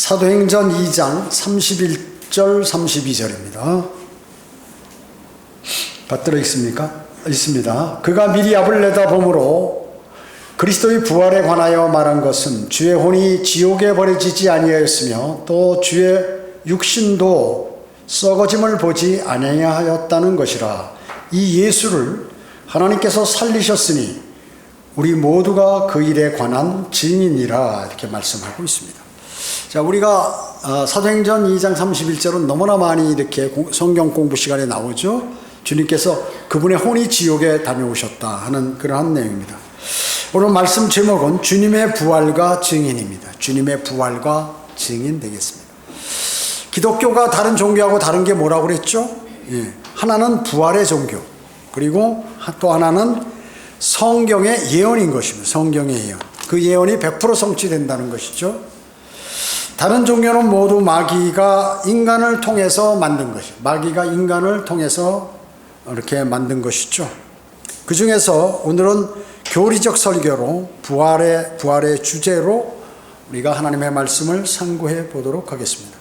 사도행전 2장 31절 32절입니다. 받들어 있습니까? 있습니다. 그가 미리 앞을 내다보므로 그리스도의 부활에 관하여 말한 것은 주의 혼이 지옥에 버려지지 아니하였으며 또 주의 육신도 썩어짐을 보지 아니하였다는 것이라. 이 예수를 하나님께서 살리셨으니 우리 모두가 그 일에 관한 증인이라, 이렇게 말씀하고 있습니다. 자, 우리가 사도행전 2장 31절은 너무나 많이 이렇게 성경 공부 시간에 나오죠. 주님께서 그분의 혼이 지옥에 다녀오셨다 하는 그러한 내용입니다. 오늘 말씀 제목은 주님의 부활과 증인입니다. 주님의 부활과 증인 되겠습니다. 기독교가 다른 종교하고 다른 게 뭐라고 그랬죠? 하나는 부활의 종교, 그리고 또 하나는 성경의 예언인 것입니다. 성경의 예언. 그 예언이 100% 성취된다는 것이죠. 다른 종교는 모두 마귀가 인간을 통해서 만든 것이죠. 마귀가 인간을 통해서 이렇게 만든 것이죠. 그 중에서 오늘은 교리적 설교로 부활의 주제로 우리가 하나님의 말씀을 상고해 보도록 하겠습니다.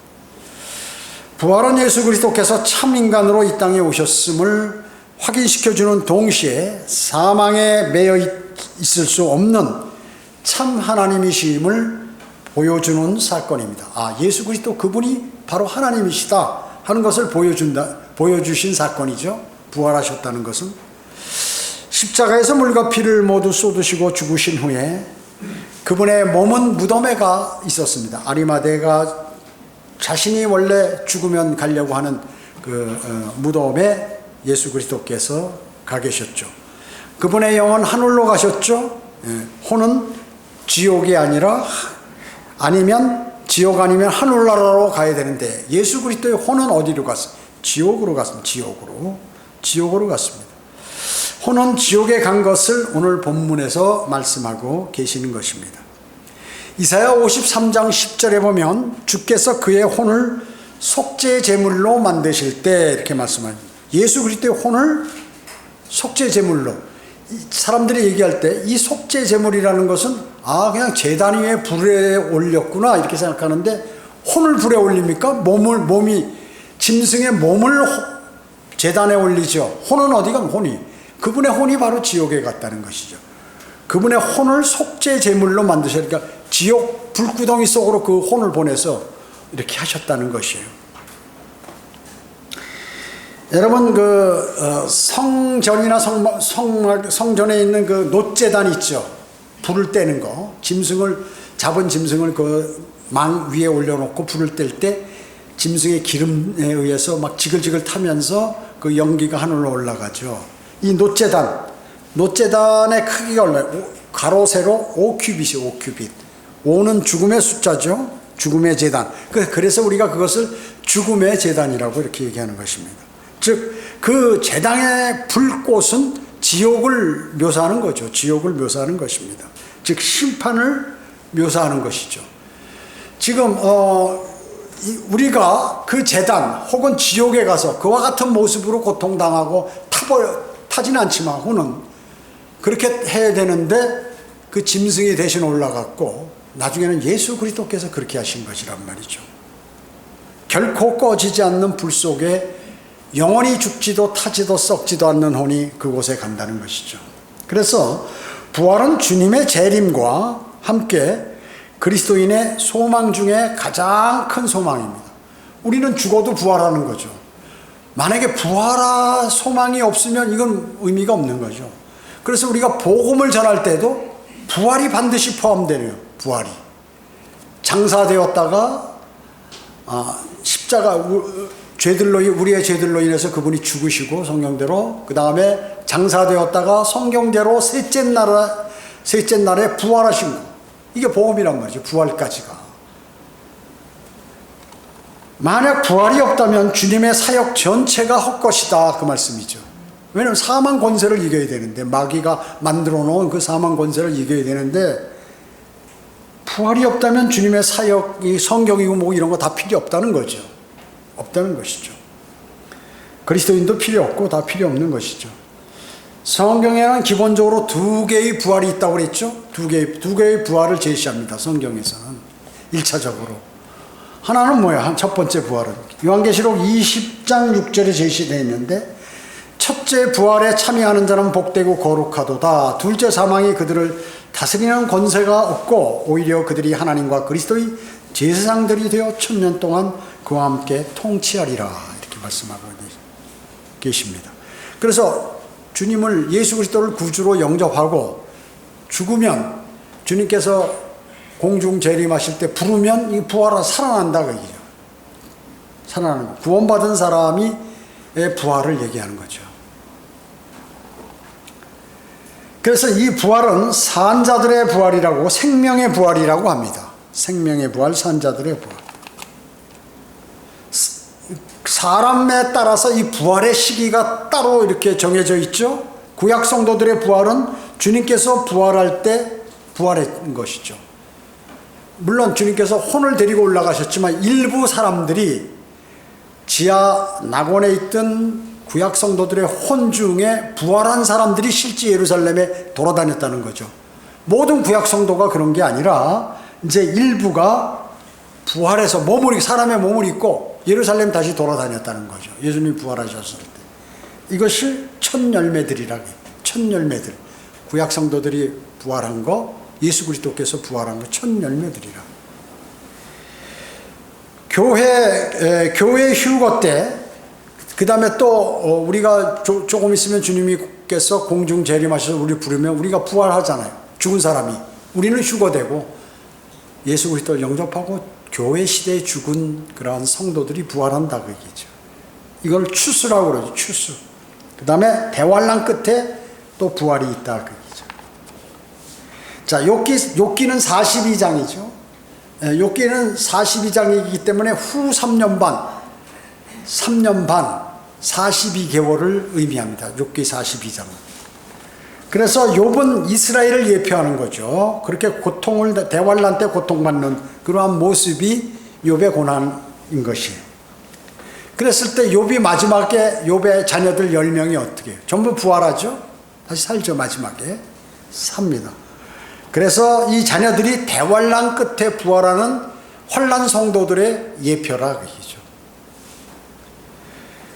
부활은 예수 그리스도께서 참 인간으로 이 땅에 오셨음을 확인시켜주는 동시에 사망에 매여 있을 수 없는 참 하나님이심을 보여주는 사건입니다. 예수 그리스도 그분이 바로 하나님이시다 하는 것을 보여주신 사건이죠. 부활하셨다는 것은 십자가에서 물과 피를 모두 쏟으시고 죽으신 후에 그분의 몸은 무덤에 가 있었습니다. 아리마대가 자신이 원래 죽으면 가려고 하는 그 무덤에 예수 그리스도께서 가 계셨죠. 그분의 영은 하늘로 가셨죠. 혼은 지옥이 아니면 지옥 아니면 하늘나라로 가야 되는데 예수 그리스도의 혼은 어디로 갔어요? 지옥으로 갔습니다. 지옥으로 갔습니다. 혼은 지옥에 간 것을 오늘 본문에서 말씀하고 계시는 것입니다. 이사야 53장 10절에 보면 주께서 그의 혼을 속죄 제물로 만드실 때, 이렇게 말씀합니다. 예수 그리스도의 혼을 속죄 제물로, 사람들이 얘기할 때 이 속죄 제물이라는 것은 그냥 제단 위에 불에 올렸구나 이렇게 생각하는데, 혼을 불에 올립니까? 짐승의 몸을 제단에 올리죠. 혼은 어디 가면 혼이, 그분의 혼이 바로 지옥에 갔다는 것이죠. 그분의 혼을 속죄 제물로 만드셨으니까 지옥 불구덩이 속으로 그 혼을 보내서 이렇게 하셨다는 것이에요. 여러분, 성전이나 성전에 있는 그 놋제단 있죠. 불을 떼는 거. 잡은 짐승을 그 망 위에 올려놓고 불을 뗄 때 짐승의 기름에 의해서 막 지글지글 타면서 그 연기가 하늘로 올라가죠. 이 놋제단의 크기가 올라요. 가로 세로 5큐빗이에요. 5큐빗. 5는 죽음의 숫자죠. 죽음의 제단. 그래서 우리가 그것을 죽음의 제단이라고 이렇게 얘기하는 것입니다. 즉, 그 제단의 불꽃은 지옥을 묘사하는 거죠. 지옥을 묘사하는 것입니다. 즉, 심판을 묘사하는 것이죠. 지금 우리가 그 제단 혹은 지옥에 가서 그와 같은 모습으로 고통당하고 타진 않지만 혼은 그렇게 해야 되는데 그 짐승이 대신 올라갔고 나중에는 예수 그리스도께서 그렇게 하신 것이란 말이죠. 결코 꺼지지 않는 불 속에 영원히 죽지도 타지도 썩지도 않는 혼이 그곳에 간다는 것이죠. 그래서 부활은 주님의 재림과 함께 그리스도인의 소망 중에 가장 큰 소망입니다. 우리는 죽어도 부활하는 거죠. 만약에 소망이 없으면 이건 의미가 없는 거죠. 그래서 우리가 복음을 전할 때도 부활이 반드시 포함되네요. 부활이 장사되었다가 십자가 우리의 죄들로 인해서 그분이 죽으시고 성경대로, 그 다음에 장사되었다가 성경대로 셋째 날에 부활하신 거. 이게 복음이란 말이죠. 부활까지가. 만약 부활이 없다면 주님의 사역 전체가 헛것이다, 그 말씀이죠. 왜냐하면 사망 권세를 이겨야 되는데, 마귀가 만들어 놓은 그 사망 권세를 이겨야 되는데, 부활이 없다면 주님의 사역이 성경이고 뭐 이런 거 다 필요 없다는 거죠. 없다는 것이죠. 그리스도인도 필요 없고 다 필요 없는 것이죠. 성경에는 기본적으로 두 개의 부활이 있다고 그랬죠. 두 개의 부활을 제시합니다. 성경에서는 1차적으로 하나는 뭐야? 첫 번째 부활은 요한계시록 20장 6절에 제시되어 있는데, 첫째 부활에 참여하는 자는 복되고 거룩하도다. 둘째 사망이 그들을 다스리는 권세가 없고 오히려 그들이 하나님과 그리스도의 제사장들이 되어 1000년 동안 그와 함께 통치하리라, 이렇게 말씀하고 계십니다. 그래서 주님을, 예수 그리스도를 구주로 영접하고 죽으면 주님께서 공중 재림하실 때 부르면 이 부활은 살아난다, 그 얘기죠. 살아나는 거. 구원받은 사람이 부활을 얘기하는 거죠. 그래서 이 부활은 산자들의 부활이라고, 생명의 부활이라고 합니다. 생명의 부활, 산자들의 부활. 사람에 따라서 이 부활의 시기가 따로 이렇게 정해져 있죠. 구약 성도들의 부활은 주님께서 부활할 때 부활한 것이죠. 물론 주님께서 혼을 데리고 올라가셨지만 일부 사람들이 지하 낙원에 있던 구약 성도들의 혼 중에 부활한 사람들이 실제 예루살렘에 돌아다녔다는 거죠. 모든 구약 성도가 그런 게 아니라 이제 일부가 부활해서 사람의 몸을 입고 예루살렘 다시 돌아다녔다는 거죠. 예수님이 부활하셨을 때. 이것이 첫 열매들이라고 해요. 첫 열매들. 구약 성도들이 부활한 거, 예수 그리스도께서 부활한 거, 첫 열매들이라. 교회 휴거 때, 그 다음에 또 우리가 조금 있으면 주님께서 공중 재림하셔서 우리 부르면 우리가 부활하잖아요. 죽은 사람이. 우리는 휴거되고 예수 그리스도를 영접하고 교회 시대에 죽은 그러한 성도들이 부활한다, 그 얘기죠. 이걸 추수라고 그러죠. 추수. 그 다음에 대환란 끝에 또 부활이 있다, 그 얘기죠. 자, 욥기는 42장이죠. 욥기는 42장이기 때문에 후 3년 반 42개월을 의미합니다. 욥기 42장은. 그래서 욥은 이스라엘을 예표하는 거죠. 그렇게 대환란 때 고통받는 그러한 모습이 욥의 고난인 것이에요. 그랬을 때 욥이 마지막에 욥의 자녀들 10명이 어떻게 해요? 전부 부활하죠? 다시 살죠, 마지막에. 삽니다. 그래서 이 자녀들이 대환란 끝에 부활하는 환란 성도들의 예표라, 그 얘기죠.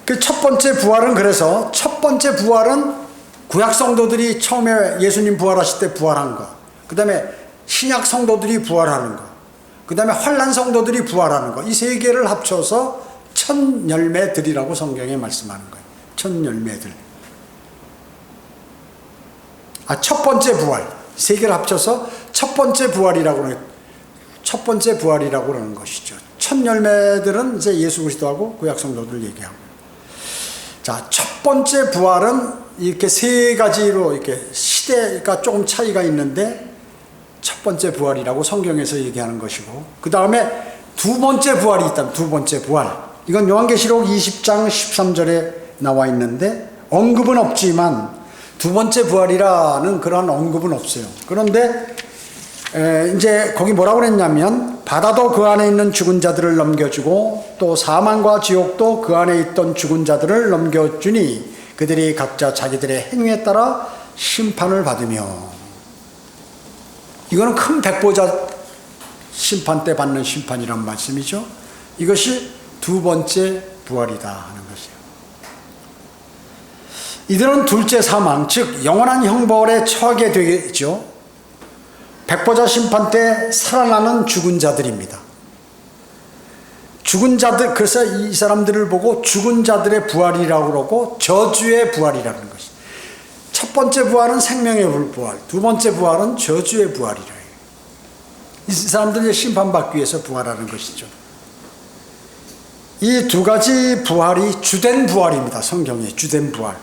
그 첫 번째 부활은, 그래서 첫 번째 부활은 구약 성도들이 처음에 예수님 부활하실 때 부활한 거, 그 다음에 신약 성도들이 부활하는 거, 그 다음에 환란 성도들이 부활하는 거, 이 세 개를 합쳐서 첫 열매들이라고 성경에 말씀하는 거예요. 첫 열매들. 첫 번째 부활. 세 개를 합쳐서 첫 번째 부활이라고 그러는, 첫 번째 부활이라고 그러는 것이죠. 첫 열매들은 이제 예수 그리스도하고 구약 성도들 얘기하고. 자, 첫 번째 부활은 이렇게 세 가지로 이렇게 시대가 조금 차이가 있는데 첫 번째 부활이라고 성경에서 얘기하는 것이고, 그 다음에 두 번째 부활이 있다면 두 번째 부활. 이건 요한계시록 20장 13절에 나와 있는데 언급은 없지만 두 번째 부활이라는 그런 언급은 없어요. 그런데 이제 거기 뭐라고 그랬냐면, 바다도 그 안에 있는 죽은 자들을 넘겨주고 또 사망과 지옥도 그 안에 있던 죽은 자들을 넘겨주니 그들이 각자 자기들의 행위에 따라 심판을 받으며. 이거는 큰 백보자 심판 때 받는 심판이란 말씀이죠. 이것이 두 번째 부활이다 하는 것이에요. 이들은 둘째 사망, 즉 영원한 형벌에 처하게 되겠죠. 백보자 심판 때 살아나는 죽은 자들입니다. 죽은 자들, 그래서 이 사람들을 보고 죽은 자들의 부활이라고 그러고 저주의 부활이라는 것이. 첫 번째 부활은 생명의 부활, 두 번째 부활은 저주의 부활이라 해요. 이 사람들이 심판받기 위해서 부활하는 것이죠. 이 두 가지 부활이 주된 부활입니다. 성경에 주된 부활.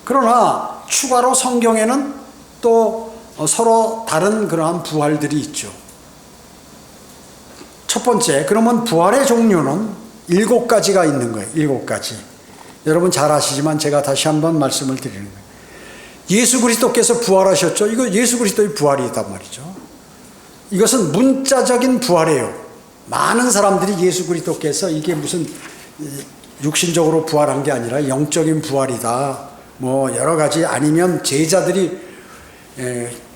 그러나 추가로 성경에는 또 서로 다른 그러한 부활들이 있죠. 첫 번째, 그러면 부활의 종류는 7가지가 있는 거예요. 7가지. 여러분 잘 아시지만 제가 다시 한번 말씀을 드리는 거예요. 예수 그리스도께서 부활하셨죠. 이거 예수 그리스도의 부활이단 말이죠. 이것은 문자적인 부활이에요. 많은 사람들이 예수 그리스도께서 이게 무슨 육신적으로 부활한 게 아니라 영적인 부활이다, 뭐 여러 가지, 아니면 제자들이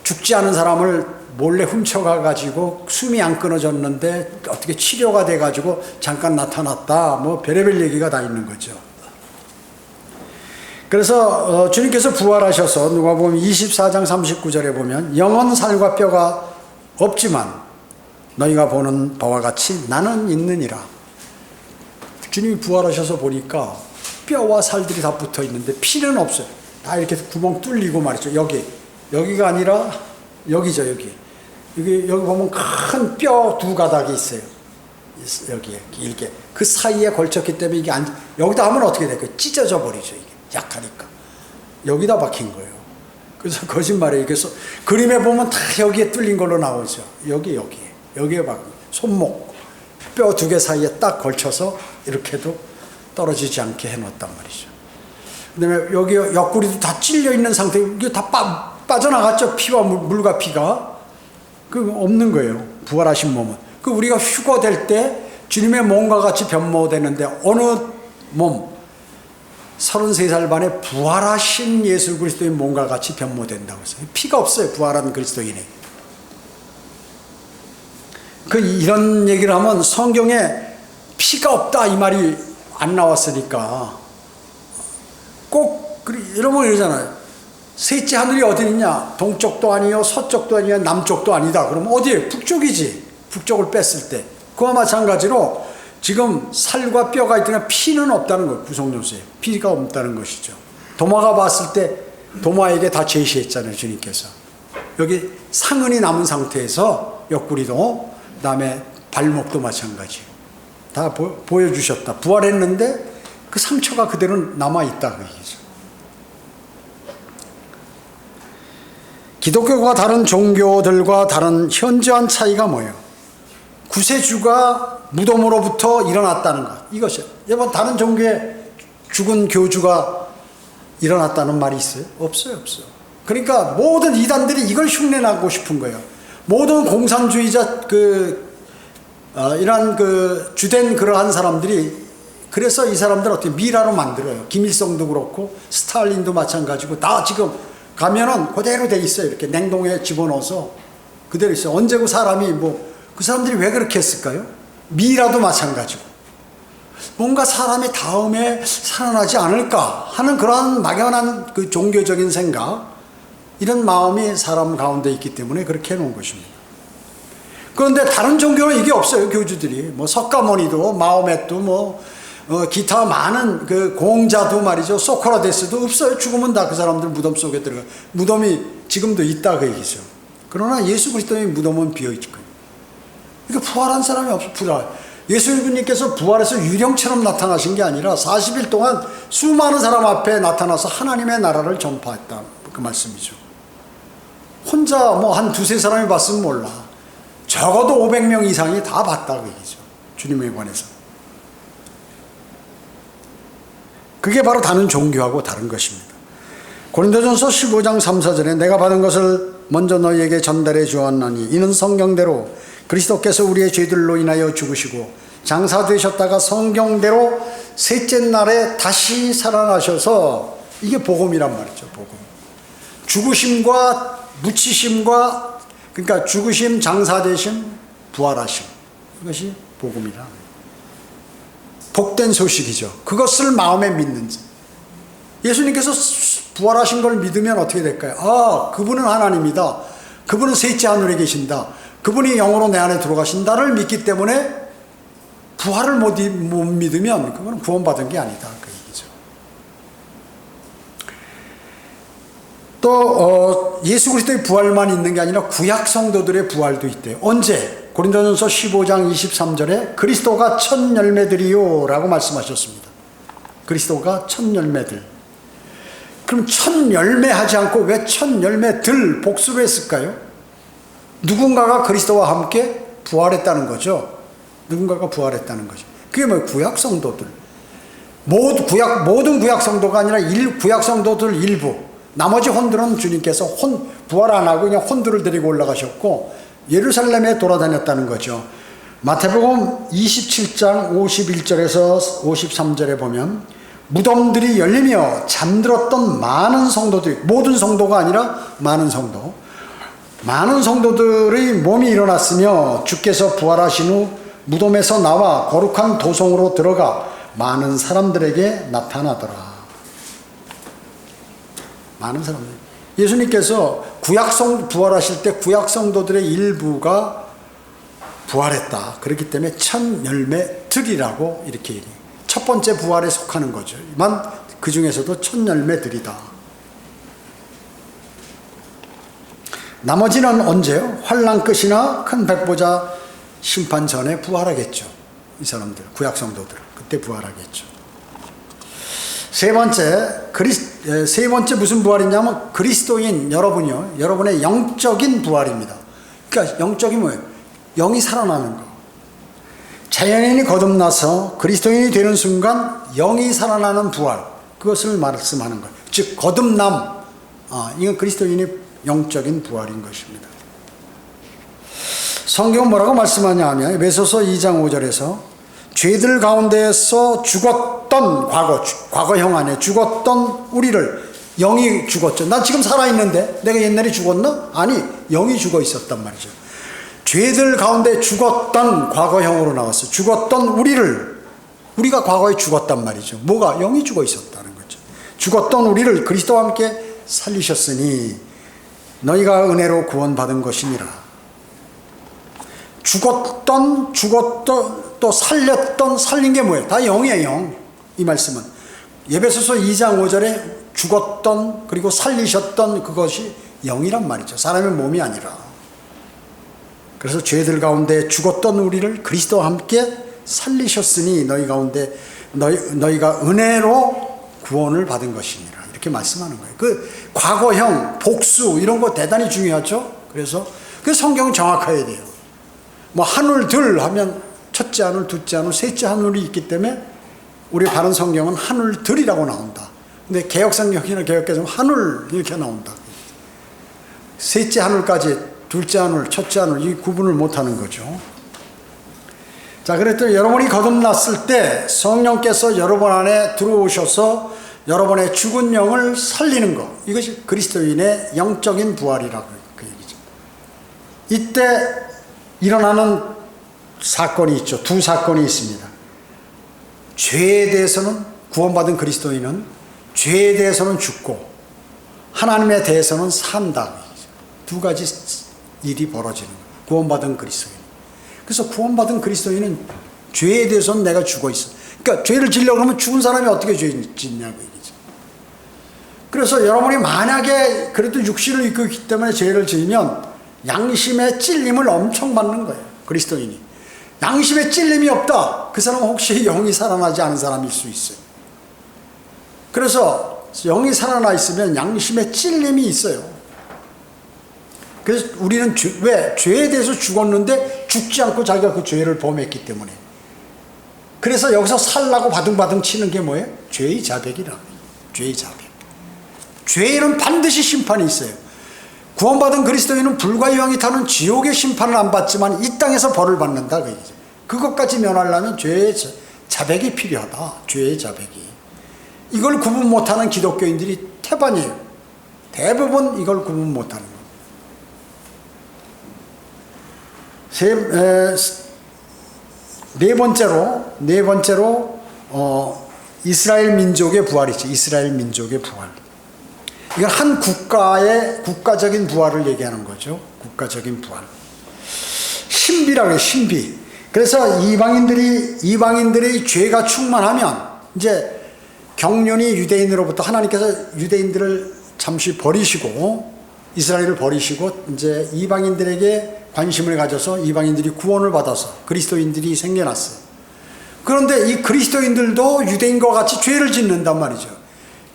죽지 않은 사람을 몰래 훔쳐가가지고 숨이 안 끊어졌는데 어떻게 치료가 돼가지고 잠깐 나타났다. 뭐 별의별 얘기가 다 있는 거죠. 그래서 주님께서 부활하셔서 누가복음 24장 39절에 보면 영원 살과 뼈가 없지만 너희가 보는 바와 같이 나는 있느니라. 주님이 부활하셔서 보니까 뼈와 살들이 다 붙어 있는데 피는 없어요. 다 이렇게 구멍 뚫리고 말이죠. 여기가 아니라 여기죠. 여기 보면 큰 뼈 두 가닥이 있어요. 여기에 길게 그 사이에 걸쳤기 때문에 이게 여기다 하면 어떻게 될까요? 찢어져 버리죠. 이게 약하니까 여기다 박힌 거예요. 그래서 거짓말이에요. 그래서 그림에 보면 다 여기에 뚫린 걸로 나오죠. 여기에 박 손목 뼈 두 개 사이에 딱 걸쳐서 이렇게도 떨어지지 않게 해놓았단 말이죠. 그다음에 여기 옆구리도 다 찔려 있는 상태, 이게 다 빠져나갔죠. 피와 물과 피가 없는 거예요. 부활하신 몸은. 우리가 휴거될 때 주님의 몸과 같이 변모되는데 어느 몸? 33살 만에 부활하신 예수 그리스도의 몸과 같이 변모된다고 했어요. 피가 없어요. 부활한 그리스도인이. 이런 얘기를 하면 성경에 피가 없다 이 말이 안 나왔으니까 꼭 이러면 이러잖아요. 셋째 하늘이 어디 있냐? 동쪽도 아니요, 서쪽도 아니요, 남쪽도 아니다. 그러면 어디에? 북쪽이지. 북쪽을 뺐을 때. 그와 마찬가지로 지금 살과 뼈가 있으나 피는 없다는 거예요. 구속요소에. 피가 없다는 것이죠. 도마가 봤을 때 도마에게 다 제시했잖아요. 주님께서. 여기 상흔이 남은 상태에서 옆구리도 그다음에 발목도 마찬가지. 다 보여주셨다. 부활했는데 그 상처가 그대로 남아있다. 그 얘기죠. 기독교가 다른 종교들과 다른 현저한 차이가 뭐예요? 구세주가 무덤으로부터 일어났다는 것. 이것이요. 여러분 다른 종교에 죽은 교주가 일어났다는 말이 있어요? 없어요. 그러니까 모든 이단들이 이걸 흉내내고 싶은 거예요. 모든 공산주의자 이런 주된 그러한 사람들이 그래서 이 사람들 어떻게 미라로 만들어요. 김일성도 그렇고 스탈린도 마찬가지고 다 지금 가면은 그대로 돼 있어요. 이렇게 냉동에 집어넣어서 그대로 있어요. 언제 그 사람이 그 사람들이 왜 그렇게 했을까요? 미라도 마찬가지고 뭔가 사람이 다음에 살아나지 않을까 하는 그러한 막연한 종교적인 생각, 이런 마음이 사람 가운데 있기 때문에 그렇게 해놓은 것입니다. 그런데 다른 종교는 이게 없어요. 교주들이 석가모니도 마호메도 기타 많은 공자도 말이죠. 소크라테스도 없어요. 죽으면 다 그 사람들 무덤 속에 들어가. 무덤이 지금도 있다 그 얘기죠. 그러나 예수 그리스도의 무덤은 비어있고, 그러니까 부활한 사람이 없어. 예수님께서 부활해서 유령처럼 나타나신 게 아니라 40일 동안 수많은 사람 앞에 나타나서 하나님의 나라를 전파했다. 그 말씀이죠. 혼자 한 두세 사람이 봤으면 몰라. 적어도 500명 이상이 다 봤다 그 얘기죠. 주님에 관해서. 그게 바로 다른 종교하고 다른 것입니다. 고린도전서 15장 3, 4절에 내가 받은 것을 먼저 너희에게 전달해 주었나니 이는 성경대로 그리스도께서 우리의 죄들로 인하여 죽으시고 장사되셨다가 성경대로 셋째 날에 다시 살아나셔서, 이게 복음이란 말이죠. 복음. 죽으심과 묻히심과, 그러니까 죽으심, 장사되심, 부활하심, 이것이 복음이라. 복된 소식이죠. 그것을 마음에 믿는지. 예수님께서 부활하신 걸 믿으면 어떻게 될까요? 그분은 하나님이다. 그분은 셋째 하늘에 계신다. 그분이 영으로 내 안에 들어가신다를 믿기 때문에 부활을 못 믿으면 그건 구원받은 게 아니다. 그 얘기죠. 또 예수 그리스도의 부활만 있는 게 아니라 구약 성도들의 부활도 있대요. 언제? 고린도전서 15장 23절에 그리스도가 첫 열매들이요 라고 말씀하셨습니다. 그리스도가 첫 열매들. 그럼 첫 열매 하지 않고 왜 첫 열매들 복수로 했을까요? 누군가가 그리스도와 함께 부활했다는 거죠. 누군가가 부활했다는 거죠. 그게 뭐예요? 구약 성도들. 모든 구약 성도가 아니라 구약 성도들 일부. 나머지 혼들은 주님께서 부활 안 하고 그냥 혼들을 데리고 올라가셨고 예루살렘에 돌아다녔다는 거죠. 마태복음 27장 51절에서 53절에 보면 무덤들이 열리며 잠들었던 많은 성도들이, 모든 성도가 아니라 많은 성도, 많은 성도들의 몸이 일어났으며 주께서 부활하신 후 무덤에서 나와 거룩한 도성으로 들어가 많은 사람들에게 나타나더라. 많은 사람들. 예수님께서 부활하실 때 구약 성도들의 일부가 부활했다. 그렇기 때문에 첫 열매들이라고 이렇게 얘기해요. 첫 번째 부활에 속하는 거죠. 그 중에서도 첫 열매들이다. 나머지는 언제요? 환난 끝이나 큰 백보자 심판 전에 부활하겠죠. 이 사람들, 구약 성도들 그때 부활하겠죠. 세 번째 무슨 부활이냐면 그리스도인 여러분이요, 여러분의 영적인 부활입니다. 그러니까 영적이 뭐예요? 영이 살아나는 거. 자연인이 거듭나서 그리스도인이 되는 순간 영이 살아나는 부활, 그것을 말씀하는 거예요. 즉 거듭남, 이건 그리스도인이 영적인 부활인 것입니다. 성경은 뭐라고 말씀하냐 하면 에베소서 2장 5절에서 죄들 가운데에서 죽었던 과거형 안에 죽었던 우리를, 영이 죽었죠. 나 지금 살아있는데 내가 옛날에 죽었나? 아니, 영이 죽어 있었단 말이죠. 죄들 가운데 죽었던 과거형으로 나왔어. 죽었던 우리가 과거에 죽었단 말이죠. 뭐가? 영이 죽어 있었다는 거죠. 죽었던 우리를 그리스도와 함께 살리셨으니 너희가 은혜로 구원받은 것이니라. 죽었던 또 살렸던, 살린 게 뭐예요? 다 영이에요, 영. 이 말씀은 에베소서 2장 5절에 죽었던 그리고 살리셨던 그것이 영이란 말이죠. 사람의 몸이 아니라. 그래서 죄들 가운데 죽었던 우리를 그리스도와 함께 살리셨으니 너희 가운데 너희가 은혜로 구원을 받은 것이니라. 이렇게 말씀하는 거예요. 그 과거형, 복수 이런 거 대단히 중요하죠. 그래서 그 성경은 정확해야 돼요. 뭐 하늘들 하면 첫째 하늘, 둘째 하늘, 셋째 하늘이 있기 때문에 우리 바른 성경은 하늘들이라고 나온다. 근데 개혁 성경이나 개혁개정은 하늘 이렇게 나온다. 셋째 하늘까지, 둘째 하늘, 첫째 하늘 이 구분을 못하는 거죠. 자, 그랬더니 여러분이 거듭났을 때 성령께서 여러분 안에 들어오셔서 여러분의 죽은 영을 살리는 것, 이것이 그리스도인의 영적인 부활이라고 그 얘기죠. 이때 일어나는 사건이 있죠. 두 사건이 있습니다. 죄에 대해서는, 구원받은 그리스도인은 죄에 대해서는 죽고 하나님에 대해서는 산다. 두 가지 일이 벌어지는 거예요. 구원받은 그리스도인. 그래서 구원받은 그리스도인은 죄에 대해서는 내가 죽어 있어. 그러니까 죄를 지려고 하면 죽은 saram이 어떻게 죄 짓냐고 얘기죠. 그래서 여러분이 만약에 그래도 육신을 입고 있기 때문에 죄를 지으면 양심의 찔림을 엄청 받는 거예요. 그리스도인이. 양심의 찔림이 없다. 그 사람은 혹시 영이 살아나지 않은 사람일 수 있어요. 그래서 영이 살아나 있으면 양심의 찔림이 있어요. 그래서 우리는 왜? 죄에 대해서 죽었는데 죽지 않고 자기가 그 죄를 범했기 때문에. 그래서 여기서 살라고 바둥바둥 치는 게 뭐예요? 죄의 자백이라. 죄의 자백. 죄인은 반드시 심판이 있어요. 구원받은 그리스도인은 불과 영이 타는 지옥의 심판을 안 받지만 이 땅에서 벌을 받는다. 그 얘기죠. 그것까지 면하려면 죄의 자백이 필요하다. 죄의 자백이. 이걸 구분 못하는 기독교인들이 태반이에요. 대부분 이걸 구분 못하는 거예요. 네 번째로 이스라엘 민족의 부활이죠. 이스라엘 민족의 부활. 이건 한 국가의 국가적인 부활을 얘기하는 거죠. 국가적인 부활. 신비라고 해요. 신비. 그래서 이방인들의 죄가 충만하면 이제 경륜이 유대인으로부터 하나님께서 유대인들을 잠시 버리시고 이스라엘을 버리시고 이제 이방인들에게 관심을 가져서 이방인들이 구원을 받아서 그리스도인들이 생겨났어요. 그런데 이 그리스도인들도 유대인과 같이 죄를 짓는단 말이죠.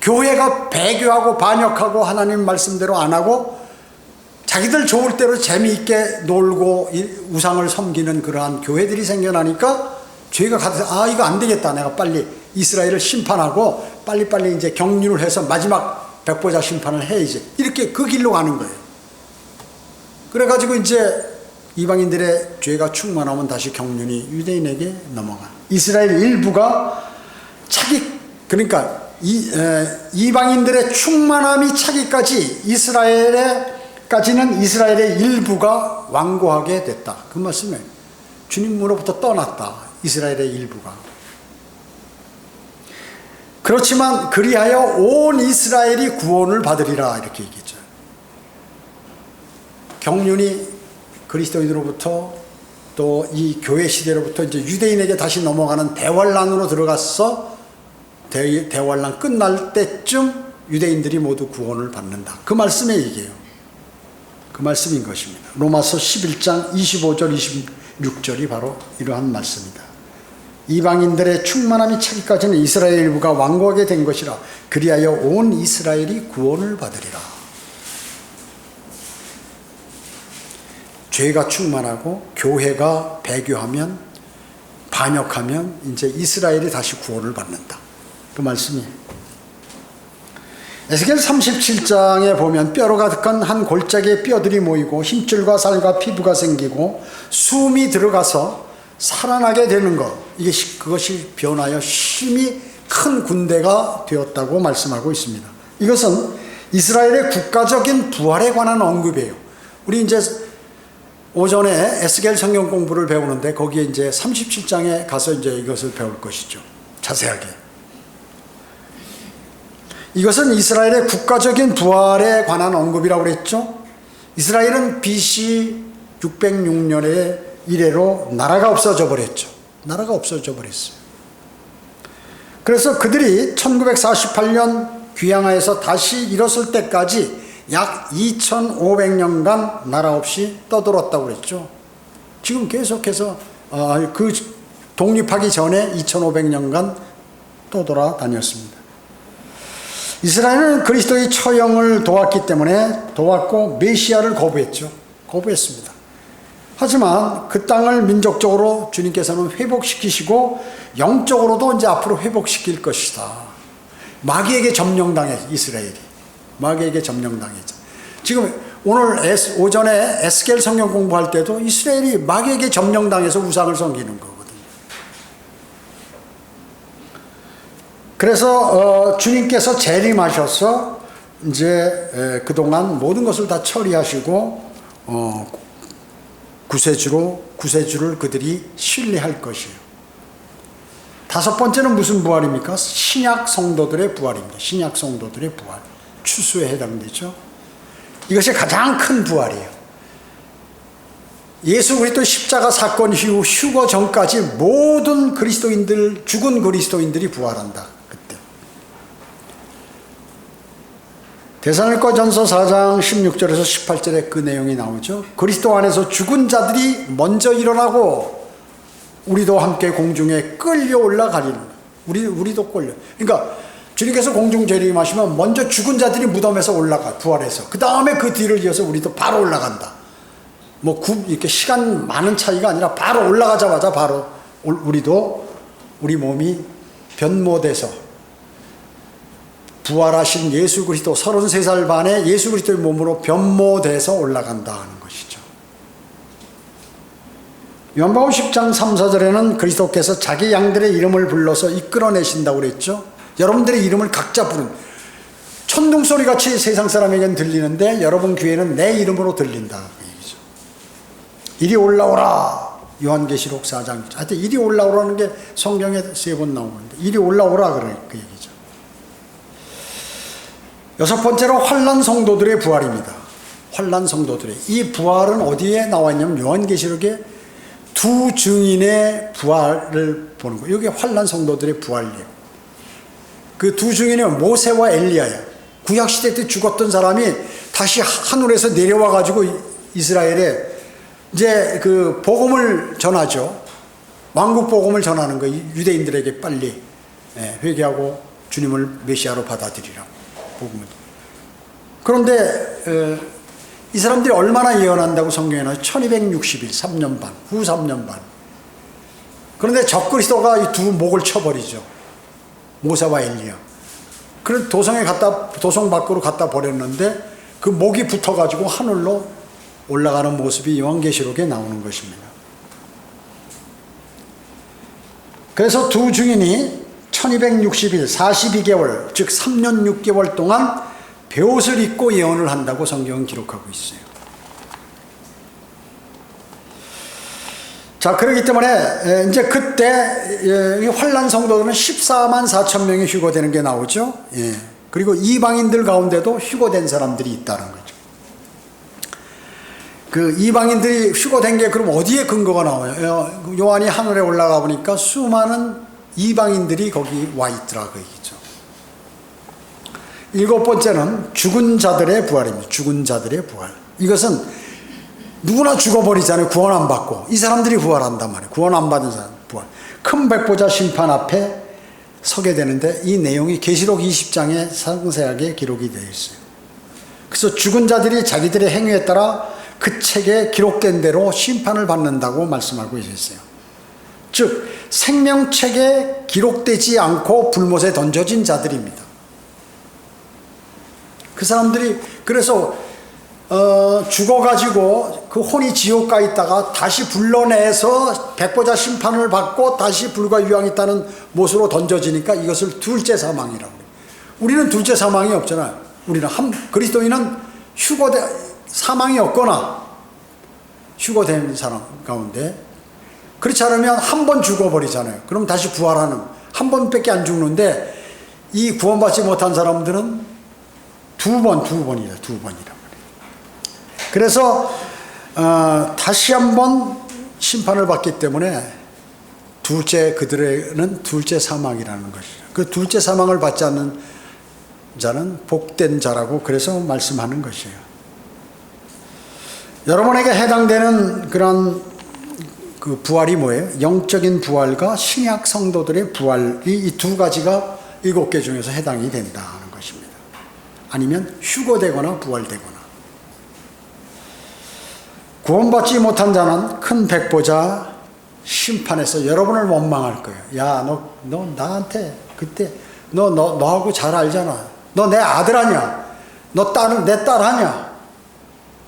교회가 배교하고 반역하고 하나님 말씀대로 안 하고 자기들 좋을 대로 재미있게 놀고 우상을 섬기는 그러한 교회들이 생겨나니까 죄가 가득해서 이거 안 되겠다. 내가 빨리 이스라엘을 심판하고 빨리빨리 이제 경륜을 해서 마지막 백보자 심판을 해야지. 이렇게 그 길로 가는 거예요. 그래가지고 이제 이방인들의 죄가 충만하면 다시 경륜이 유대인에게 넘어가. 이스라엘 일부가 그러니까 이방인들의 충만함이 차기까지 이스라엘의 때까지는 이스라엘의 일부가 완고하게 됐다. 그 말씀에 주님으로부터 떠났다. 이스라엘의 일부가. 그렇지만 그리하여 온 이스라엘이 구원을 받으리라 이렇게 얘기했죠. 경륜이 그리스도인으로부터 또 이 교회 시대로부터 이제 유대인에게 다시 넘어가는 대환란으로 들어가서 대환란 끝날 때쯤 유대인들이 모두 구원을 받는다. 그 말씀의 얘기예요. 그 말씀인 것입니다. 로마서 11장 25절 26절이 바로 이러한 말씀이다. 이방인들의 충만함이 차기까지는 이스라엘 일부가 완고하게 된 것이라 그리하여 온 이스라엘이 구원을 받으리라. 죄가 충만하고 교회가 배교하면 반역하면 이제 이스라엘이 다시 구원을 받는다. 그 말씀이에요. 에스겔 37장에 보면 뼈로 가득한 한 골짜기에 뼈들이 모이고 힘줄과 살과 피부가 생기고 숨이 들어가서 살아나게 되는 것, 그것이 변하여 힘이 큰 군대가 되었다고 말씀하고 있습니다. 이것은 이스라엘의 국가적인 부활에 관한 언급이에요. 우리 이제 오전에 에스겔 성경 공부를 배우는데 거기에 이제 37장에 가서 이제 이것을 배울 것이죠. 자세하게. 이것은 이스라엘의 국가적인 부활에 관한 언급이라고 그랬죠. 이스라엘은 BC 606년에 이래로 나라가 없어져 버렸죠. 나라가 없어져 버렸어요. 그래서 그들이 1948년 귀향하에서 다시 일었을 때까지 약 2500년간 나라 없이 떠돌았다고 그랬죠. 지금 계속해서 그 독립하기 전에 2500년간 떠돌아다녔습니다. 이스라엘은 그리스도의 처형을 도왔기 때문에 도왔고 메시아를 거부했습니다. 하지만 그 땅을 민족적으로 주님께서는 회복시키시고 영적으로도 이제 앞으로 회복시킬 것이다. 마귀에게 점령당했 이스라엘이. 마귀에게 점령당했죠. 지금 오늘 오전에 에스겔 성경 공부할 때도 이스라엘이 마귀에게 점령당해서 우상을 섬기는 거거든요. 그래서 주님께서 재림하셔서 이제 그동안 모든 것을 다 처리하시고 구세주를 그들이 신뢰할 것이에요. 다섯 번째는 무슨 부활입니까? 신약 성도들의 부활입니다. 신약 성도들의 부활. 추수에 해당되죠. 이것이 가장 큰 부활이에요. 예수 그리스도 십자가 사건 이후 휴거 전까지 모든 그리스도인들, 죽은 그리스도인들이 부활한다. 그때. 데살로니가전서 4장 16절에서 18절에 그 내용이 나오죠. 그리스도 안에서 죽은 자들이 먼저 일어나고 우리도 함께 공중에 끌려 올라가리는 거예요. 우리도 끌려. 그러니까 주님께서 공중 재림하시면 먼저 죽은 자들이 무덤에서 올라가, 부활해서. 그 다음에 그 뒤를 이어서 우리도 바로 올라간다. 이렇게 시간 많은 차이가 아니라 바로 올라가자마자 바로 우리 몸이 변모돼서 부활하신 예수 그리스도 33살 반에 예수 그리스도의 몸으로 변모돼서 올라간다 하는 것이죠. 요한복음 10장 3, 4절에는 그리스도께서 자기 양들의 이름을 불러서 이끌어내신다고 그랬죠. 여러분들의 이름을 각자 부른 천둥 소리같이 세상 사람에게는 들리는데 여러분 귀에는 내 이름으로 들린다 그 얘기죠. 이리 올라오라. 요한계시록 4장. 하여튼 이리 올라오라는 게 성경에 3번 나오는데 이리 올라오라 그 얘기죠. 여섯 번째로 환난 성도들의 부활입니다. 환난 성도들의 이 부활은 어디에 나와 있냐면 요한계시록에 두 증인의 부활을 보는 거예요. 이게 환난 성도들의 부활이에요. 그 두 증인은 모세와 엘리야예요. 구약시대 때 죽었던 사람이 다시 하늘에서 내려와 가지고 이스라엘에 이제 그 복음을 전하죠. 왕국 복음을 전하는 거예요. 유대인들에게 빨리 회개하고 주님을 메시아로 받아들이라고 복음을. 그런데 이 사람들이 얼마나 예언한다고 성경에 나와요? 1260일, 3년 반, 후 3년 반. 그런데 적그리스도가 이 두 목을 쳐버리죠. 모세와 엘리야. 그걸 도성 밖으로 갖다 버렸는데 그 목이 붙어가지고 하늘로 올라가는 모습이 요한계시록에 나오는 것입니다. 그래서 두 증인이 1260일, 42개월, 즉 3년 6개월 동안 베옷을 입고 예언을 한다고 성경은 기록하고 있어요. 자, 그렇기 때문에 이제 그때 환란 성도들은 14만 4천 명이 휴거되는 게 나오죠. 예. 그리고 이방인들 가운데도 휴거된 사람들이 있다는 거죠. 그 이방인들이 휴거된 게 그럼 어디에 근거가 나와요? 요한이 하늘에 올라가 보니까 수많은 이방인들이 거기 와 있더라 그 얘기죠. 일곱 번째는 죽은 자들의 부활입니다. 죽은 자들의 부활. 이것은 누구나 죽어버리잖아요. 구원 안 받고. 이 사람들이 부활한단 말이에요. 구원 안 받은 사람 부활. 큰 백보자 심판 앞에 서게 되는데 이 내용이 계시록 20장에 상세하게 기록이 되어 있어요. 그래서 죽은 자들이 자기들의 행위에 따라 그 책에 기록된 대로 심판을 받는다고 말씀하고 있어요. 즉 생명책에 기록되지 않고 불못에 던져진 자들입니다. 그 사람들이 그래서 죽어가지고 그 혼이 지옥 가 있다가 다시 불러내서 백보자 심판을 받고 다시 불과 유황이 있다는 못으로 던져지니까 이것을 둘째 사망이라고 해요. 우리는 둘째 사망이 없잖아요. 우리는 그리스도인은 사망이 없거나 휴거된 사람 가운데, 그렇지 않으면 한 번 죽어버리잖아요. 그럼 다시 부활하는, 한 번밖에 안 죽는데 이 구원받지 못한 사람들은 두 번이라. 그래서 다시 한번 심판을 받기 때문에 그들에게는 둘째 사망이라는 것이죠. 그 둘째 사망을 받지 않는 자는 복된 자라고 그래서 말씀하는 것이에요. 여러분에게 해당되는 그런 그 부활이 뭐예요? 영적인 부활과 신약 성도들의 부활이 이 두 가지가 7개 중에서 해당이 된다는 것입니다. 아니면 휴거되거나 부활되거나. 구원받지 못한 자는 큰 백보자 심판에서 여러분을 원망할 거예요. 야, 너 나한테 그때 너하고 잘 알잖아. 너 내 아들 아니야. 너 내 딸 아니야.